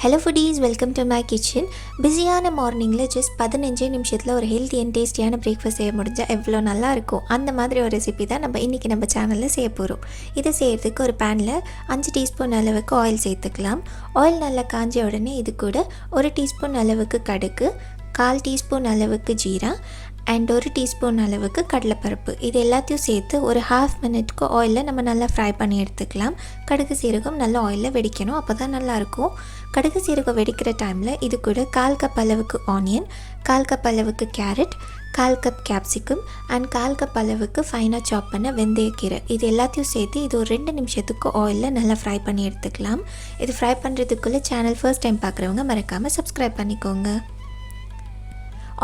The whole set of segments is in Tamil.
Hello foodies, welcome to my kitchen. பிஸியான மார்னிங்கில் ஜஸ்ட் 15 நிமிஷத்தில் ஒரு ஹெல்த்தி அண்ட் டேஸ்டியான பிரேக்ஃபாஸ்ட் செய்ய முடிஞ்சால் எவ்வளோ நல்லா இருக்கும். அந்த மாதிரி ஒரு ரெசிபி தான் இன்றைக்கி நம்ம சேனலில் செய்ய போகிறோம். இதை செய்கிறதுக்கு ஒரு பேனில் 5 டீஸ்பூன் அளவுக்கு ஆயில் சேர்த்துக்கலாம். ஆயில் நல்லா காஞ்ச உடனே இது கூட 1 டீஸ்பூன் அளவுக்கு கடுகு, 1/4 டீஸ்பூன் அளவுக்கு ஜீரா அண்ட் 1 டீஸ்பூன் அளவுக்கு கடலைப்பருப்பு, இது எல்லாத்தையும் சேர்த்து ஒரு 1/2 மினிட்க்கு ஆயிலில் நம்ம நல்லா ஃப்ரை பண்ணி எடுத்துக்கலாம். கடுகு சீரகம் நல்லா ஆயிலில் வெடிக்கணும், அப்போ தான் நல்லாயிருக்கும். கடுகு சீரகம் வெடிக்கிற டைமில் இது கூட 1/4 கப் அளவுக்கு ஆனியன், 1/4 கப் அளவுக்கு carrot, 1/4 cup capsicum and 1/4 cup அளவுக்கு ஃபைனாக சாப் பண்ண வெந்தயக்கீரை, இது எல்லாத்தையும் சேர்த்து இது ஒரு 2 நிமிஷத்துக்கு ஆயிலில் நல்லா ஃப்ரை பண்ணி எடுத்துக்கலாம். இது ஃப்ரை பண்ணுறதுக்குள்ளே சேனல் ஃபர்ஸ்ட் டைம் பார்க்குறவங்க மறக்காமல் சப்ஸ்கிரைப் பண்ணிக்கோங்க.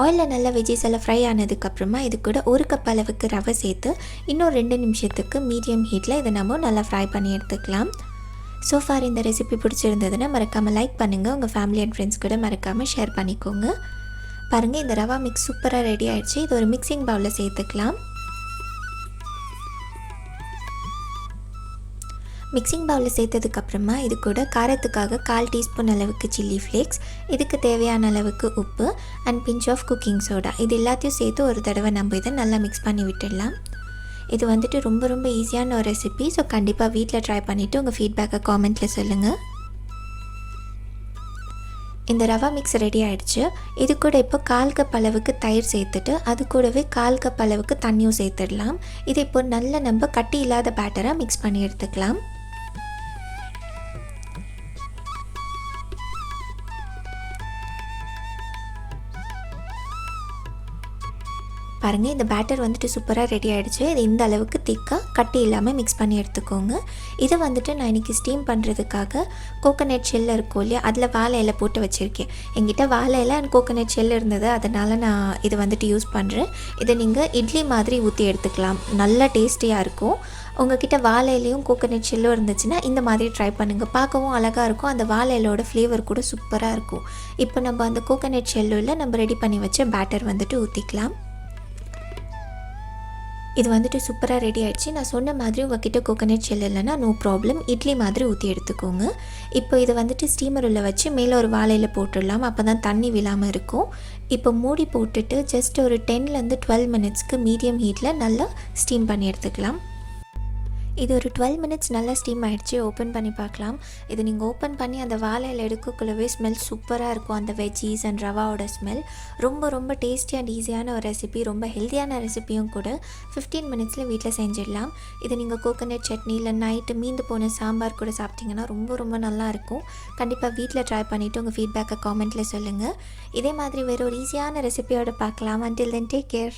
ஆயிலில் நல்லா வெஜ்ஜஸ் எல்லாம் ஃப்ரை ஆனதுக்கப்புறமா இது கூட 1 கப் அளவுக்கு ரவை சேர்த்து இன்னும் 2 நிமிஷத்துக்கு மீடியம் ஹீட்டில் இதை நம்ம நல்லா ஃப்ரை பண்ணி எடுத்துக்கலாம். ஸோ ஃபார் இந்த ரெசிபி பிடிச்சிருந்ததுன்னா மறக்காமல் லைக் பண்ணுங்கள், உங்கள் ஃபேமிலி அண்ட் ஃப்ரெண்ட்ஸ் கூட மறக்காமல் ஷேர் பண்ணிக்கோங்க. பாருங்கள், இந்த ரவா மிக்ஸ் சூப்பராக ரெடி ஆகிடுச்சு. இது ஒரு மிக்சிங் பவுலில் சேர்த்துக்கலாம். மிக்சிங் பவுலில் சேர்த்ததுக்கப்புறமா இது கூட காரத்துக்காக 1/4 டீஸ்பூன் அளவுக்கு சில்லி ஃப்ளேக்ஸ், இதுக்கு தேவையான அளவுக்கு உப்பு and pinch of cooking soda, இது எல்லாத்தையும் சேர்த்து ஒரு தடவை நம்ம இதை நல்லா மிக்ஸ் பண்ணி விட்டுடலாம். இது ரொம்ப ஈஸியான ஒரு ரெசிபி. ஸோ கண்டிப்பாக வீட்டில் ட்ரை பண்ணிவிட்டு உங்கள் ஃபீட்பேக்கை காமெண்ட்டில் சொல்லுங்கள். இந்த ரவா மிக்ஸ் ரெடி ஆகிடுச்சு. இது கூட இப்போ 1/4 கப் அளவுக்கு தயிர் சேர்த்துட்டு அது கூடவே 1/4 கப் அளவுக்கு தண்ணியும் சேர்த்துடலாம். இது இப்போ நல்ல நம்ம கட்டி இல்லாத பேட்டராக மிக்ஸ் பண்ணி எடுத்துக்கலாம். பாருங்கள், இந்த பேட்டர் சூப்பராக ரெடி ஆகிடுச்சு. இது இந்த அளவுக்கு திக்காக கட்டி இல்லாமல் மிக்ஸ் பண்ணி எடுத்துக்கோங்க. இதை நான் இன்றைக்கி ஸ்டீம் பண்ணுறதுக்காக கோகோனட் ஷெல் இருக்கும் இல்லையா, அதில் வாழை இலை போட்டு வச்சுருக்கேன். எங்கிட்ட வாழை இலை அண்ட் கோகோனட் ஷெல் இருந்தது, அதனால் நான் இது யூஸ் பண்ணுறேன். இதை நீங்கள் இட்லி மாதிரி ஊற்றி எடுத்துக்கலாம், நல்லா டேஸ்டியாக இருக்கும். உங்கள்கிட்ட வாழை இலையும் கோகோனட் ஷெல்லும் இருந்துச்சுன்னா இந்த மாதிரி ட்ரை பண்ணுங்கள், பார்க்கவும் அழகாக இருக்கும். அந்த வாழை இலையோட ஃப்ளேவர் கூட சூப்பராக இருக்கும். இப்போ நம்ம அந்த கோகோனட் ஷெல்லில் நம்ம ரெடி பண்ணி வச்ச பேட்டர் ஊற்றிக்கலாம். இது சூப்பராக ரெடி ஆகிடுச்சு. நான் சொன்ன மாதிரி உங்கள்கிட்ட கோகோனட் ஷெல் இல்லைன்னா நோ ப்ராப்ளம், இட்லி மாதிரி ஊற்றி எடுத்துக்கோங்க. இப்போ இதை ஸ்டீமர் உள்ள வச்சு மேலே ஒரு வாழையில் போட்டுடலாம், அப்போ தான் தண்ணி விழாமல் இருக்கும். இப்போ மூடி போட்டுட்டு ஜஸ்ட் ஒரு 10 to 12 மினிட்ஸ்க்கு மீடியம் ஹீட்டில் நல்லா ஸ்டீம் பண்ணி எடுத்துக்கலாம். இது ஒரு 12 மினிட்ஸ் நல்லா ஸ்டீம் ஆகிடுச்சு. ஓப்பன் பண்ணி பார்க்கலாம். இது நீங்கள் ஓப்பன் பண்ணி அந்த வாழையில் எடுக்கக்குள்ளவே ஸ்மெல் சூப்பராக இருக்கும். அந்த வெஜ்ஜீஸ் அண்ட் ரவாவோட ஸ்மெல் ரொம்ப டேஸ்டி அண்ட் ஈஸியான ஒரு ரெசிபி, ரொம்ப ஹெல்த்தியான ரெசிபியும் கூட. 15 மினிட்ஸில் வீட்டில் செஞ்சிடலாம். இது நீங்கள் கோகோனட் சட்னி இல்லை நைட்டு மீந்து போன சாம்பார் கூட சாப்பிட்டிங்கன்னா ரொம்ப நல்லாயிருக்கும். கண்டிப்பாக வீட்டில் ட்ரை பண்ணிவிட்டு உங்கள் ஃபீட்பேக்கை காமெண்ட்டில் சொல்லுங்கள். இதே மாதிரி வேறு ஒரு ஈஸியான ரெசிபியோடு பார்க்கலாம். until then take care.